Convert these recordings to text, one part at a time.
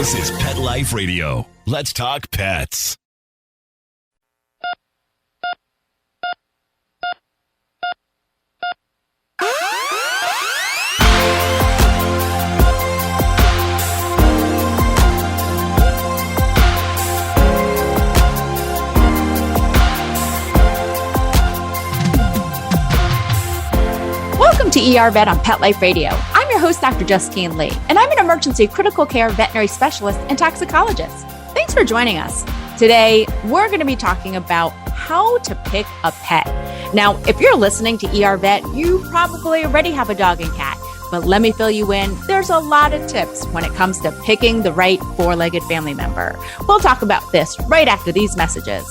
This is Pet Life Radio. Let's talk pets. Welcome to ER Vet on Pet Life Radio. I'm your host, Dr. Justine Lee, and I'm an emergency critical care veterinary specialist and toxicologist. Thanks for joining us. Today, we're going to be talking about how to pick a pet. Now, if you're listening to ER Vet, you probably already have a dog and cat, but let me fill you in. There's a lot of tips when it comes to picking the right four-legged family member. We'll talk about this right after these messages.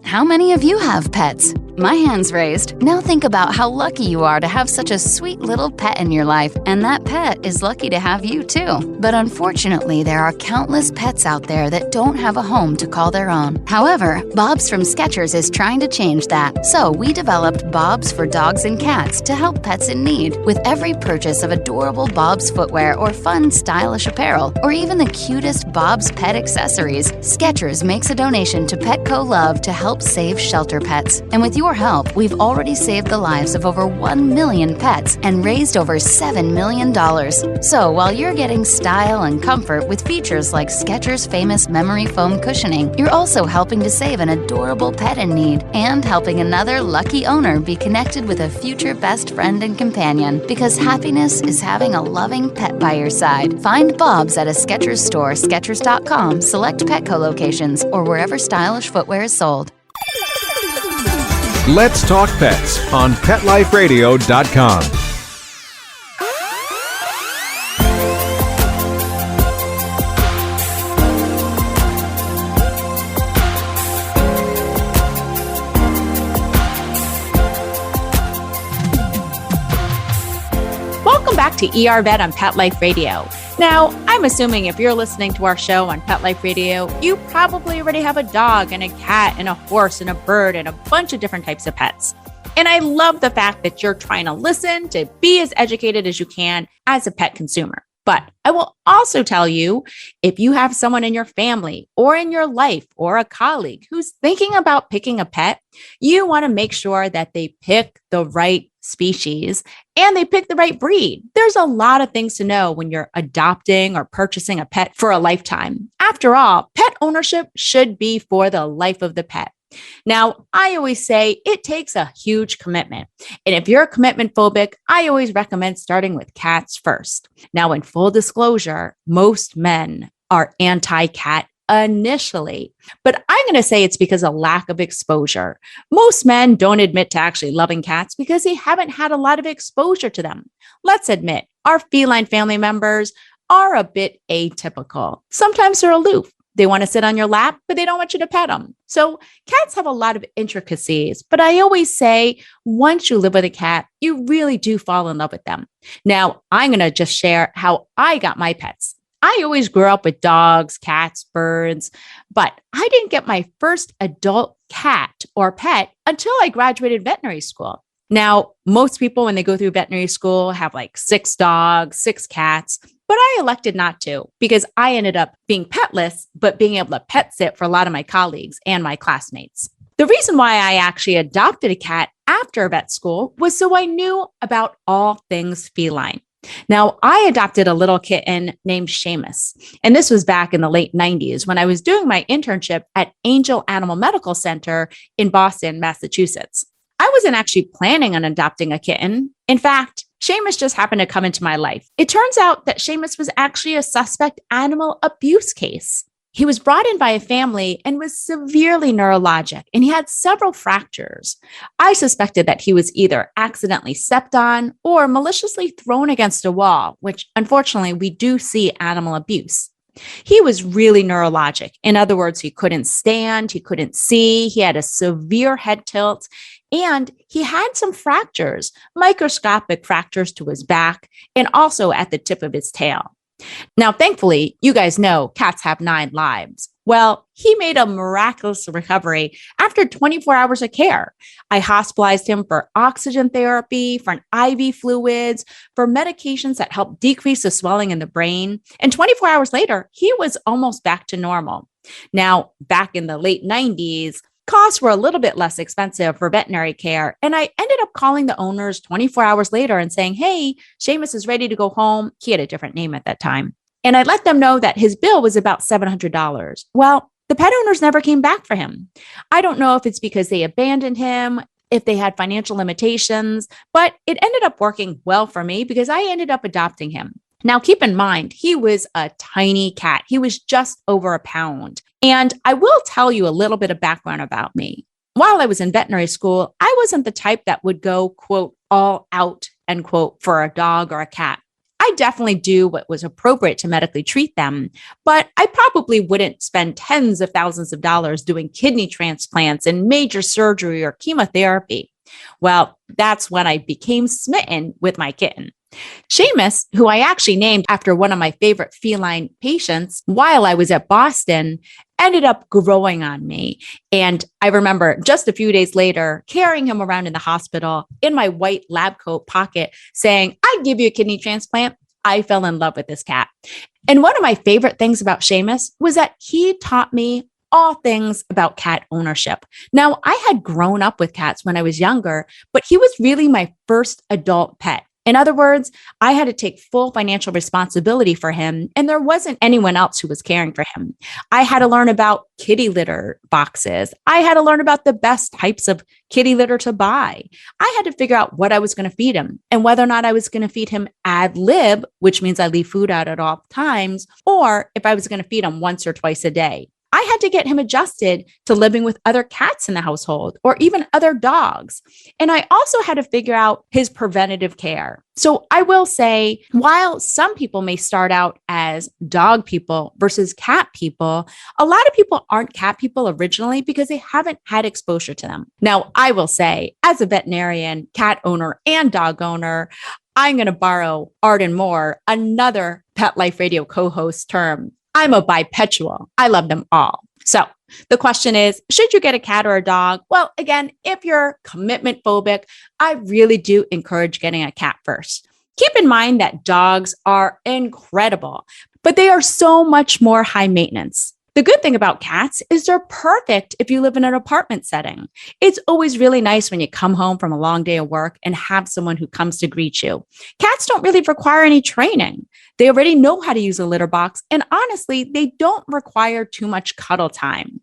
How many of you have pets? My hand's raised. Now think about how lucky you are to have such a sweet little pet in your life, and that pet is lucky to have you too. But unfortunately, there are countless pets out there that don't have a home to call their own. However, Bob's from Skechers is trying to change that. So we developed Bob's for dogs and cats to help pets in need. With every purchase of adorable Bob's footwear or fun, stylish apparel, or even the cutest Bob's pet accessories, Skechers makes a donation to Petco Love to help save shelter pets. And with your help, we've already saved the lives of over 1 million pets and raised over $7 million. So while you're getting style and comfort with features like Skechers' famous memory foam cushioning, you're also helping to save an adorable pet in need and helping another lucky owner be connected with a future best friend and companion, because happiness is having a loving pet by your side. Find Bob's at a Skechers store, Skechers.com, select Petco locations, or wherever stylish footwear is sold. Let's Talk Pets on PetLifeRadio.com. Welcome back to ER Vet on Pet Life Radio. Now, I'm assuming if you're listening to our show on Pet Life Radio, you probably already have a dog and a cat and a horse and a bird and a bunch of different types of pets. And I love the fact that you're trying to listen to be as educated as you can as a pet consumer. But I will also tell you, if you have someone in your family or in your life or a colleague who's thinking about picking a pet, you want to make sure that they pick the right species and they pick the right breed. There's a lot of things to know when you're adopting or purchasing a pet for a lifetime. After all, pet ownership should be for the life of the pet. Now, I always say it takes a huge commitment. And if you're commitment phobic, I always recommend starting with cats first. Now, in full disclosure, most men are anti-cat initially, but I'm going to say it's because of lack of exposure. Most men don't admit to actually loving cats because they haven't had a lot of exposure to them. Let's admit, our feline family members are a bit atypical. Sometimes they're aloof. They want to sit on your lap, but they don't want you to pet them. So cats have a lot of intricacies, but I always say once you live with a cat, you really do fall in love with them. Now, I'm going to just share how I got my pets. I always grew up with dogs, cats, birds, but I didn't get my first adult cat or pet until I graduated veterinary school. Now, most people, when they go through veterinary school, have like 6 dogs, 6 cats, but I elected not to because I ended up being petless, but being able to pet sit for a lot of my colleagues and my classmates. The reason why I actually adopted a cat after vet school was so I knew about all things feline. Now, I adopted a little kitten named Seamus, and this was back in the late 90s when I was doing my internship at Angel Animal Medical Center in Boston, Massachusetts. I wasn't actually planning on adopting a kitten. In fact, Seamus just happened to come into my life. It turns out that Seamus was actually a suspect animal abuse case. He was brought in by a family and was severely neurologic, and he had several fractures. I suspected that he was either accidentally stepped on or maliciously thrown against a wall, which unfortunately we do see animal abuse. He was really neurologic. In other words, he couldn't stand, he couldn't see, he had a severe head tilt, and he had some fractures, microscopic fractures to his back and also at the tip of his tail. Now, thankfully, you guys know cats have 9 lives, Well, he made a miraculous recovery after 24 hours of care. I hospitalized him for oxygen therapy, for an IV fluids, for medications that help decrease the swelling in the brain. And 24 hours later, he was almost back to normal. Now, back in the late 90s, costs were a little bit less expensive for veterinary care. And I ended up calling the owners 24 hours later and saying, hey, Seamus is ready to go home. He had a different name at that time. And I let them know that his bill was about $700. Well, the pet owners never came back for him. I don't know if it's because they abandoned him, if they had financial limitations, but it ended up working well for me because I ended up adopting him. Now, keep in mind, he was a tiny cat. He was just over a pound. And I will tell you a little bit of background about me. While I was in veterinary school, I wasn't the type that would go, quote, all out, end quote, for a dog or a cat. I definitely do what was appropriate to medically treat them, but I probably wouldn't spend tens of thousands of dollars doing kidney transplants and major surgery or chemotherapy. Well, that's when I became smitten with my kitten. Seamus, who I actually named after one of my favorite feline patients while I was at Boston, ended up growing on me. And I remember just a few days later carrying him around in the hospital in my white lab coat pocket saying, I'd give you a kidney transplant. I fell in love with this cat. And one of my favorite things about Seamus was that he taught me all things about cat ownership. Now, I had grown up with cats when I was younger, but he was really my first adult pet. In other words, I had to take full financial responsibility for him, and there wasn't anyone else who was caring for him. I had to learn about kitty litter boxes. I had to learn about the best types of kitty litter to buy. I had to figure out what I was going to feed him and whether or not I was going to feed him ad lib, which means I leave food out at all times, or if I was going to feed him once or twice a day. I had to get him adjusted to living with other cats in the household or even other dogs. And I also had to figure out his preventative care. So I will say, while some people may start out as dog people versus cat people, a lot of people aren't cat people originally because they haven't had exposure to them. Now, I will say, as a veterinarian, cat owner, and dog owner, I'm going to borrow Arden Moore, another Pet Life Radio co-host term. I'm a bipedal. I love them all. So the question is, should you get a cat or a dog? Well, again, if you're commitment phobic, I really do encourage getting a cat first. Keep in mind that dogs are incredible, but they are so much more high maintenance. The good thing about cats is they're perfect if you live in an apartment setting. It's always really nice when you come home from a long day of work and have someone who comes to greet you. Cats don't really require any training. They already know how to use a litter box, and honestly, they don't require too much cuddle time.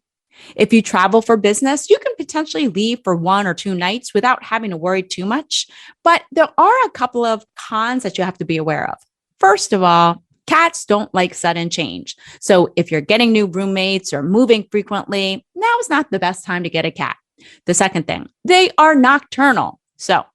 If you travel for business, you can potentially leave for 1 or 2 nights without having to worry too much, but there are a couple of cons that you have to be aware of. First of all, cats don't like sudden change. So if you're getting new roommates or moving frequently, now is not the best time to get a cat. The second thing, they are nocturnal. So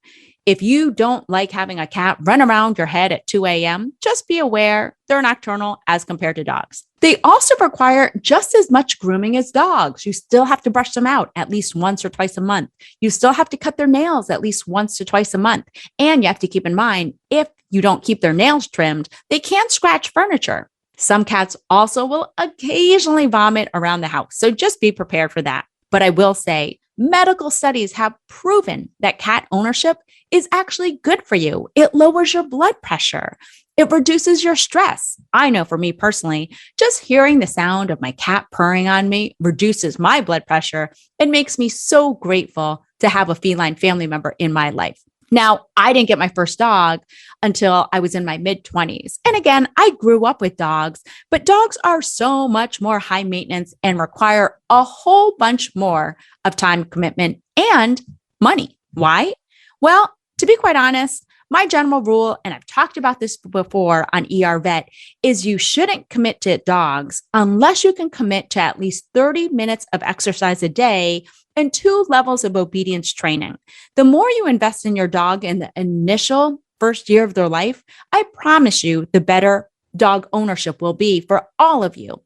if you don't like having a cat run around your head at 2 a.m., just be aware they're nocturnal as compared to dogs. They also require just as much grooming as dogs. You still have to brush them out at least once or twice a month. You still have to cut their nails at least once to twice a month. And you have to keep in mind, if you don't keep their nails trimmed, they can scratch furniture. Some cats also will occasionally vomit around the house. So just be prepared for that. But I will say, medical studies have proven that cat ownership is actually good for you. It lowers your blood pressure. It reduces your stress. I know for me personally, just hearing the sound of my cat purring on me reduces my blood pressure and makes me so grateful to have a feline family member in my life. Now, I didn't get my first dog until I was in my mid-20s. And again, I grew up with dogs, but dogs are so much more high maintenance and require a whole bunch more of time commitment and money. Why? Well, to be quite honest, my general rule, and I've talked about this before on ER Vet, is you shouldn't commit to dogs unless you can commit to at least 30 minutes of exercise a day and 2 levels of obedience training. The more you invest in your dog in the initial first year of their life, I promise you the better dog ownership will be for all of you.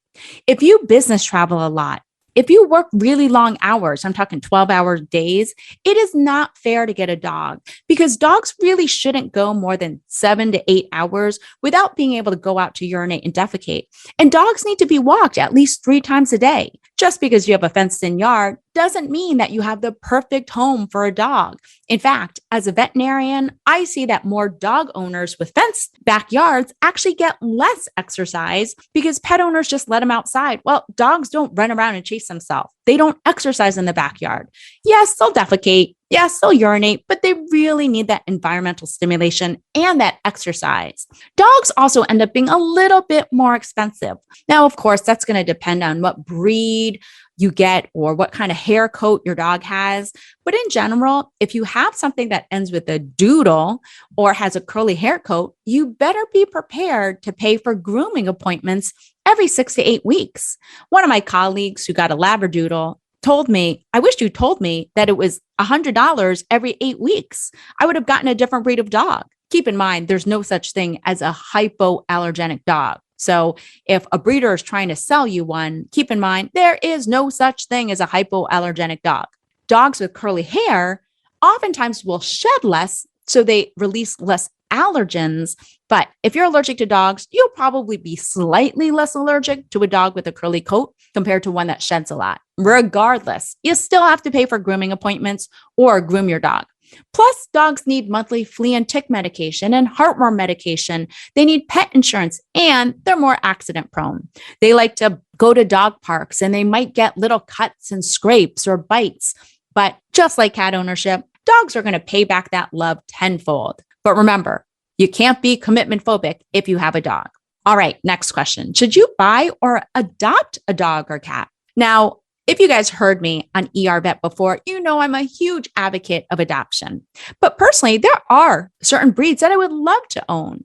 If you business travel a lot, if you work really long hours, I'm talking 12-hour days, it is not fair to get a dog because dogs really shouldn't go more than 7 to 8 hours without being able to go out to urinate and defecate. And dogs need to be walked at least 3 times a day. Just because you have a fenced-in yard doesn't mean that you have the perfect home for a dog. In fact, as a veterinarian, I see that more dog owners with fenced backyards actually get less exercise because pet owners just let them outside. Well, dogs don't run around and chase themselves. They don't exercise in the backyard. Yes, they'll defecate. Yes, they'll urinate, but they really need that environmental stimulation and that exercise. Dogs also end up being a little bit more expensive. Now, of course, that's going to depend on what breed you get or what kind of hair coat your dog has. But in general, if you have something that ends with a doodle or has a curly hair coat, you better be prepared to pay for grooming appointments every 6 to 8 weeks. One of my colleagues who got a Labradoodle told me, I wish you told me that it was $100 every 8 weeks. I would have gotten a different breed of dog. Keep in mind, there's no such thing as a hypoallergenic dog. So if a breeder is trying to sell you one, keep in mind, there is no such thing as a hypoallergenic dog. Dogs with curly hair oftentimes will shed less, so they release less allergens. But if you're allergic to dogs, you'll probably be slightly less allergic to a dog with a curly coat compared to one that sheds a lot. Regardless, you still have to pay for grooming appointments or groom your dog. Plus, dogs need monthly flea and tick medication and heartworm medication. They need pet insurance and they're more accident prone. They like to go to dog parks and they might get little cuts and scrapes or bites. But just like cat ownership, dogs are going to pay back that love tenfold. But remember, you can't be commitment phobic if you have a dog. All right, next question. Should you buy or adopt a dog or cat? Now, if you guys heard me on ER Vet before, you know I'm a huge advocate of adoption. But personally, there are certain breeds that I would love to own.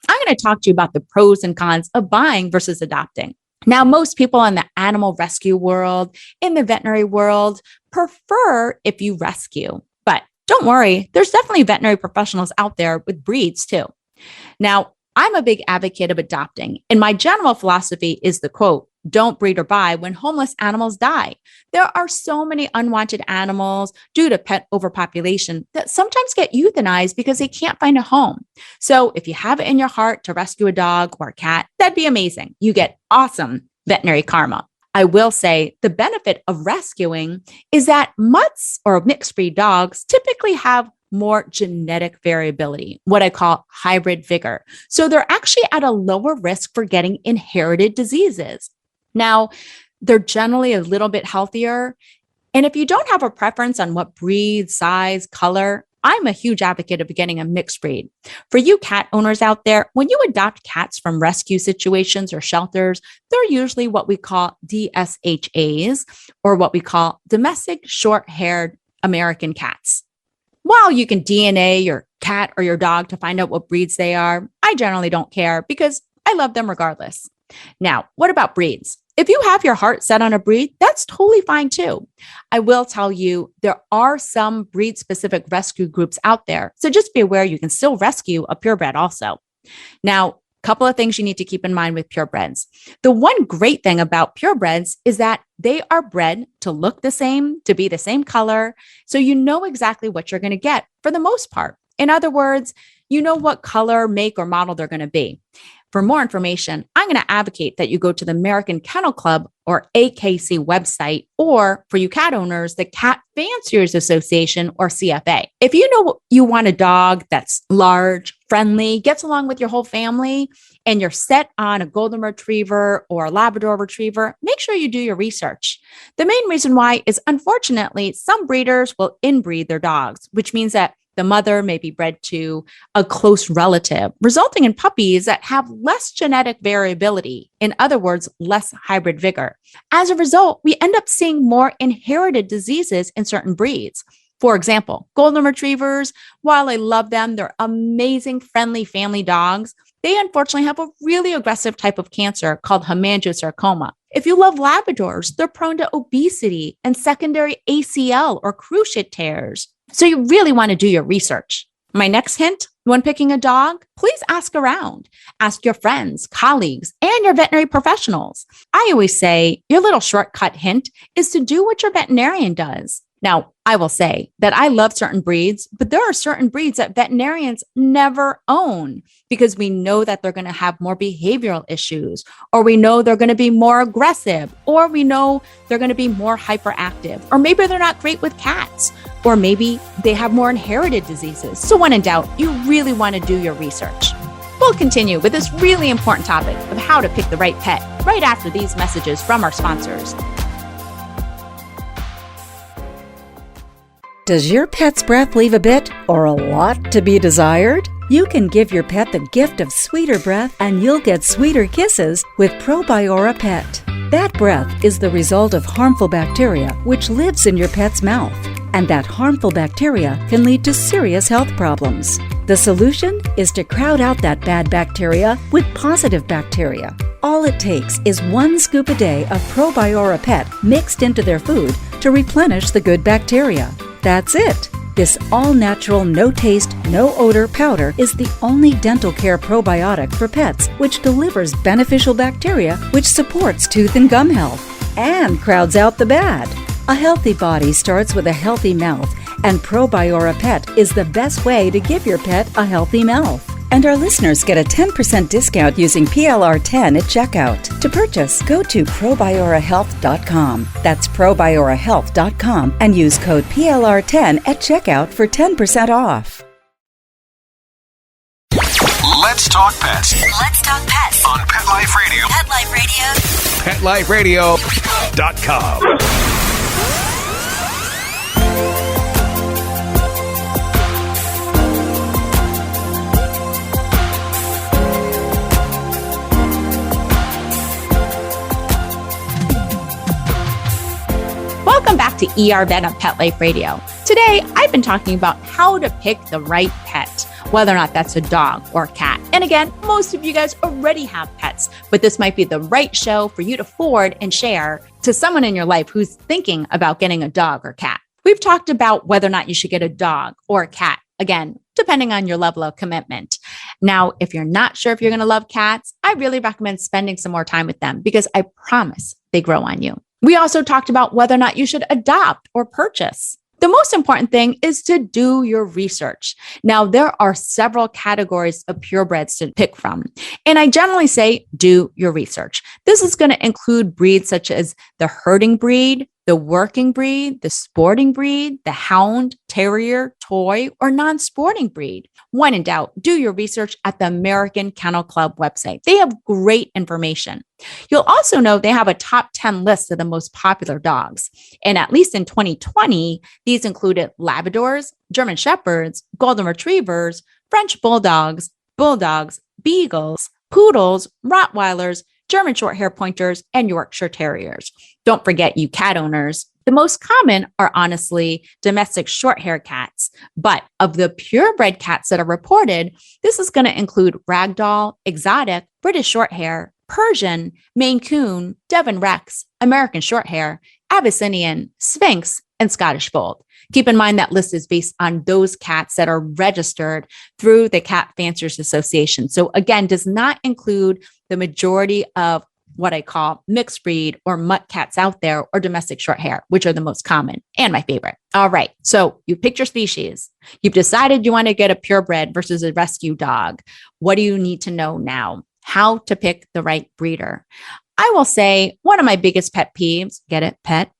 I'm going to talk to you about the pros and cons of buying versus adopting. Now, most people in the animal rescue world, in the veterinary world, prefer if you rescue. But don't worry, there's definitely veterinary professionals out there with breeds too. Now, I'm a big advocate of adopting, and my general philosophy is the quote, "Don't breed or buy when homeless animals die." There are so many unwanted animals due to pet overpopulation that sometimes get euthanized because they can't find a home. So if you have it in your heart to rescue a dog or a cat, that'd be amazing. You get awesome veterinary karma. I will say the benefit of rescuing is that mutts or mixed breed dogs typically have more genetic variability, what I call hybrid vigor. So they're actually at a lower risk for getting inherited diseases. Now, they're generally a little bit healthier. And if you don't have a preference on what breed, size, color, I'm a huge advocate of getting a mixed breed. For you cat owners out there, when you adopt cats from rescue situations or shelters, they're usually what we call DSHAs, or what we call domestic short-haired American cats. While you can DNA your cat or your dog to find out what breeds they are, I generally don't care because I love them regardless. Now, what about breeds? If you have your heart set on a breed, that's totally fine too. I will tell you, there are some breed-specific rescue groups out there, so just be aware you can still rescue a purebred also. Now, couple of things you need to keep in mind with purebreds. The one great thing about purebreds is that they are bred to look the same, to be the same color, so you know exactly what you're going to get for the most part. In other words, you know what color, make, or model they're going to be. For more information, I'm going to advocate that you go to the American Kennel Club or AKC website, or for you cat owners, the Cat Fanciers Association or CFA. If you know you want a dog that's large, friendly, gets along with your whole family, and you're set on a golden retriever or a Labrador retriever, make sure you do your research. The main reason why is, unfortunately, some breeders will inbreed their dogs, which means that the mother may be bred to a close relative, resulting in puppies that have less genetic variability. In other words, less hybrid vigor. As a result, we end up seeing more inherited diseases in certain breeds. For example, golden retrievers, while I love them, they're amazing, friendly family dogs. They unfortunately have a really aggressive type of cancer called hemangiosarcoma. If you love Labradors, they're prone to obesity and secondary ACL or cruciate tears. So you really want to do your research. My next hint when picking a dog, please ask around. Ask your friends, colleagues, and your veterinary professionals. I always say your little shortcut hint is to do what your veterinarian does. Now, I will say that I love certain breeds, but there are certain breeds that veterinarians never own because we know that they're going to have more behavioral issues, or we know they're going to be more aggressive, or we know they're going to be more hyperactive, or maybe they're not great with cats, or maybe they have more inherited diseases. So when in doubt, you really want to do your research. We'll continue with this really important topic of how to pick the right pet right after these messages from our sponsors. Does your pet's breath leave a bit or a lot to be desired? You can give your pet the gift of sweeter breath and you'll get sweeter kisses with Probiora Pet. That breath is the result of harmful bacteria which lives in your pet's mouth, and that harmful bacteria can lead to serious health problems. The solution is to crowd out that bad bacteria with positive bacteria. All it takes is 1 scoop a day of Probiora Pet mixed into their food to replenish the good bacteria. That's it. This all-natural, no-taste, no-odor powder is the only dental care probiotic for pets, which delivers beneficial bacteria, which supports tooth and gum health, and crowds out the bad. A healthy body starts with a healthy mouth, and Probiora Pet is the best way to give your pet a healthy mouth. And our listeners get a 10% discount using PLR10 at checkout. To purchase, go to probiorahealth.com. That's probiorahealth.com and use code PLR10 at checkout for 10% off. Let's talk pets Let's talk pets on Pet Life Radio. Pet Life Radio. PetLifeRadio.com. Welcome back to ER Vet on Pet Life Radio. Today, I've been talking about how to pick the right pet, whether or not that's a dog or a cat. And again, most of you guys already have pets, but this might be the right show for you to forward and share to someone in your life who's thinking about getting a dog or cat. We've talked about whether or not you should get a dog or a cat, again, depending on your level of commitment. Now, if you're not sure if you're going to love cats, I really recommend spending some more time with them because I promise they grow on you. We also talked about whether or not you should adopt or purchase. The most important thing is to do your research. Now, there are several categories of purebreds to pick from, and I generally say do your research. This is going to include breeds such as the herding breed, the working breed, the sporting breed, the hound, terrier, toy, or non-sporting breed. When in doubt, do your research at the American Kennel Club website. They have great information. You'll also know they have a top 10 list of the most popular dogs. And at least in 2020, these included Labradors, German Shepherds, Golden Retrievers, French Bulldogs, Beagles, Poodles, Rottweilers, German Shorthair Pointers, and Yorkshire Terriers. Don't forget, you cat owners, the most common are honestly domestic short-hair cats. But of the purebred cats that are reported, this is going to include Ragdoll, Exotic, British Shorthair, Persian, Maine Coon, Devon Rex, American Shorthair, Abyssinian, Sphynx, and Scottish Fold. Keep in mind that list is based on those cats that are registered through the Cat Fanciers Association. So again, does not include the majority of what I call mixed breed or mutt cats out there or domestic short hair, which are the most common and my favorite. All right. So you picked your species. You've decided you want to get a purebred versus a rescue dog. What do you need to know now? How to pick the right breeder. I will say one of my biggest pet peeves, get it, pet,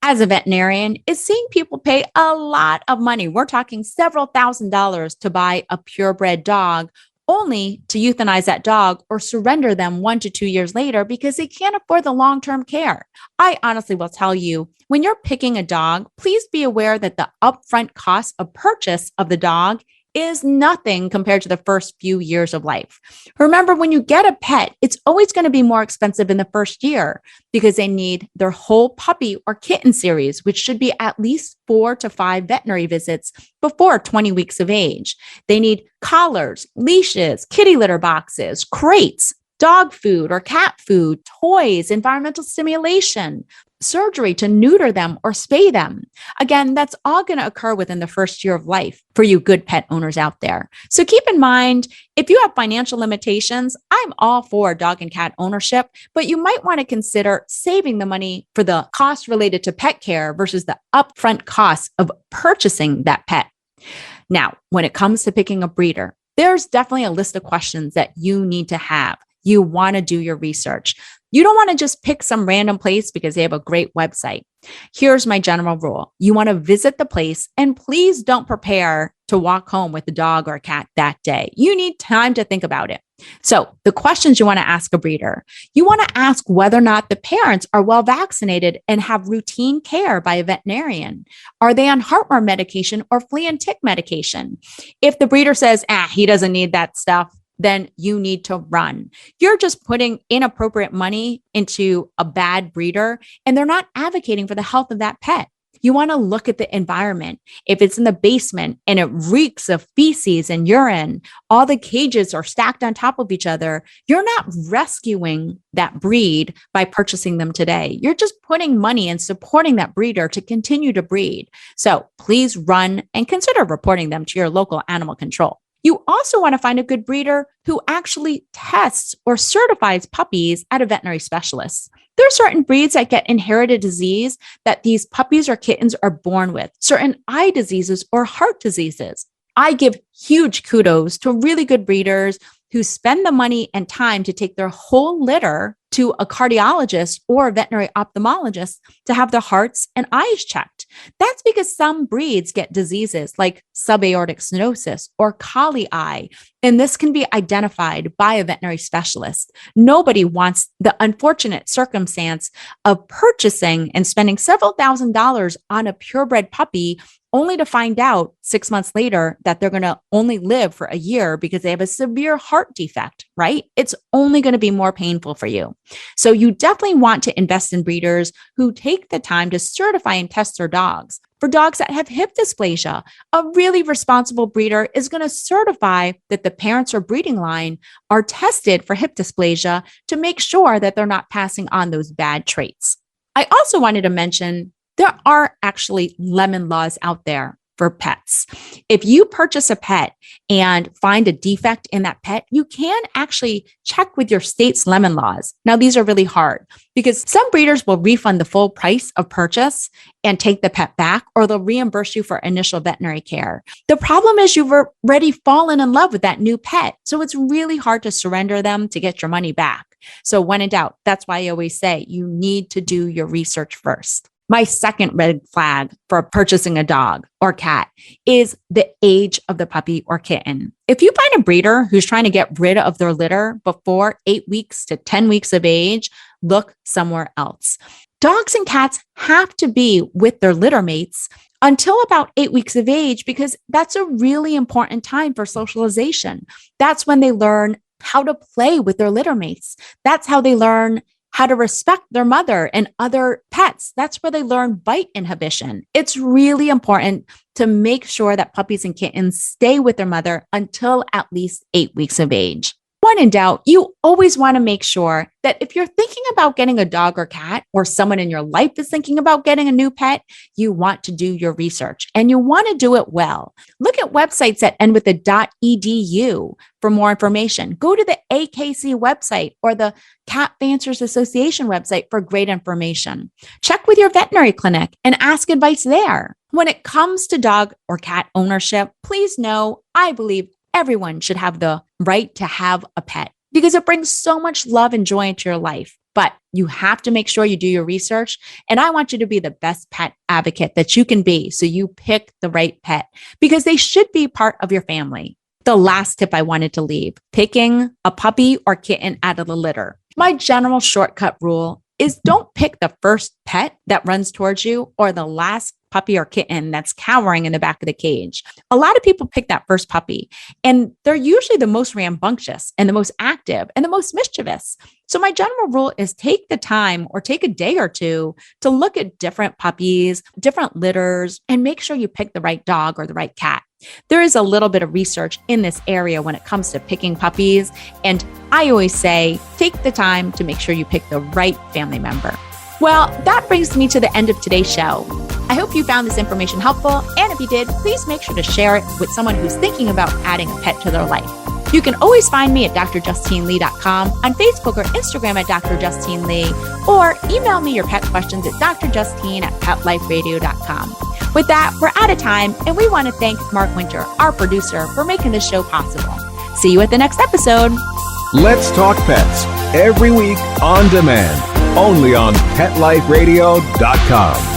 as a veterinarian is seeing people pay a lot of money. We're talking several $1,000s to buy a purebred dog, only to euthanize that dog or surrender them 1 to 2 years later because they can't afford the long-term care. I honestly will tell you, when you're picking a dog, please be aware that the upfront cost of purchase of the dog is nothing compared to the first few years of life. Remember, when you get a pet, it's always going to be more expensive in the first year because they need their whole puppy or kitten series, which should be at least 4 to 5 veterinary visits before 20 weeks of age. They need collars, leashes, kitty litter boxes, crates, dog food or cat food, toys, environmental stimulation, surgery to neuter them or spay them. Again, that's all going to occur within the first year of life for you good pet owners out there. So keep in mind, if you have financial limitations, I'm all for dog and cat ownership, but you might want to consider saving the money for the cost related to pet care versus the upfront costs of purchasing that pet. Now, when it comes to picking a breeder, there's definitely a list of questions that you need to have. You want to do your research. You don't want to just pick some random place because they have a great website. Here's my general rule. You want to visit the place, and please don't prepare to walk home with a dog or a cat that day. You need time to think about it. So the questions you want to ask a breeder, you want to ask whether or not the parents are well vaccinated and have routine care by a veterinarian. Are they on heartworm medication or flea and tick medication? If the breeder says, he doesn't need that stuff, then you need to run. You're just putting inappropriate money into a bad breeder, and they're not advocating for the health of that pet. You want to look at the environment. If it's in the basement and it reeks of feces and urine, all the cages are stacked on top of each other, you're not rescuing that breed by purchasing them today. You're just putting money and supporting that breeder to continue to breed. So please run and consider reporting them to your local animal control. You also want to find a good breeder who actually tests or certifies puppies at a veterinary specialist. There are certain breeds that get inherited disease that these puppies or kittens are born with, certain eye diseases or heart diseases. I give huge kudos to really good breeders who spend the money and time to take their whole litter to a cardiologist or a veterinary ophthalmologist to have their hearts and eyes checked. That's because some breeds get diseases like subaortic stenosis or collie eye, and this can be identified by a veterinary specialist. Nobody wants the unfortunate circumstance of purchasing and spending several $1,000s on a purebred puppy only to find out 6 months later that they're going to only live for a year because they have a severe heart defect, right? It's only going to be more painful for you. So you definitely want to invest in breeders who take the time to certify and test their dogs. For dogs that have hip dysplasia, a really responsible breeder is going to certify that the parents or breeding line are tested for hip dysplasia to make sure that they're not passing on those bad traits. I also wanted to mention there are actually lemon laws out there for pets. If you purchase a pet and find a defect in that pet, you can actually check with your state's lemon laws. Now, these are really hard because some breeders will refund the full price of purchase and take the pet back, or they'll reimburse you for initial veterinary care. The problem is you've already fallen in love with that new pet. So it's really hard to surrender them to get your money back. So when in doubt, that's why I always say you need to do your research first. My second red flag for purchasing a dog or cat is the age of the puppy or kitten. If you find a breeder who's trying to get rid of their litter before 8 weeks to 10 weeks of age, look somewhere else. Dogs and cats have to be with their litter mates until about 8 weeks of age because that's a really important time for socialization. That's when they learn how to play with their litter mates. That's how they learn how to respect their mother and other pets. That's where they learn bite inhibition. It's really important to make sure that puppies and kittens stay with their mother until at least 8 weeks of age. When in doubt, you always want to make sure that if you're thinking about getting a dog or cat, or someone in your life is thinking about getting a new pet, you want to do your research and you want to do it well. Look at websites that end with the .edu for more information. Go to the AKC website or the Cat Fanciers Association website for great information. Check with your veterinary clinic and ask advice there. When it comes to dog or cat ownership, please know I believe everyone should have the right to have a pet because it brings so much love and joy into your life. But you have to make sure you do your research. And I want you to be the best pet advocate that you can be so you pick the right pet because they should be part of your family. The last tip I wanted to leave, picking a puppy or kitten out of the litter. My general shortcut rule is don't pick the first pet that runs towards you or the last puppy or kitten that's cowering in the back of the cage. A lot of people pick that first puppy and they're usually the most rambunctious and the most active and the most mischievous. So my general rule is take the time or take a day or two to look at different puppies, different litters, and make sure you pick the right dog or the right cat. There is a little bit of research in this area when it comes to picking puppies. And I always say, take the time to make sure you pick the right family member. Well, that brings me to the end of today's show. I hope you found this information helpful, and if you did, please make sure to share it with someone who's thinking about adding a pet to their life. You can always find me at drjustinelee.com, on Facebook or Instagram at Dr. Justine Lee, or email me your pet questions at drjustine@petliferadio.com. With that, we're out of time, and we want to thank Mark Winter, our producer, for making this show possible. See you at the next episode. Let's Talk Pets, every week on demand, only on PetLifeRadio.com.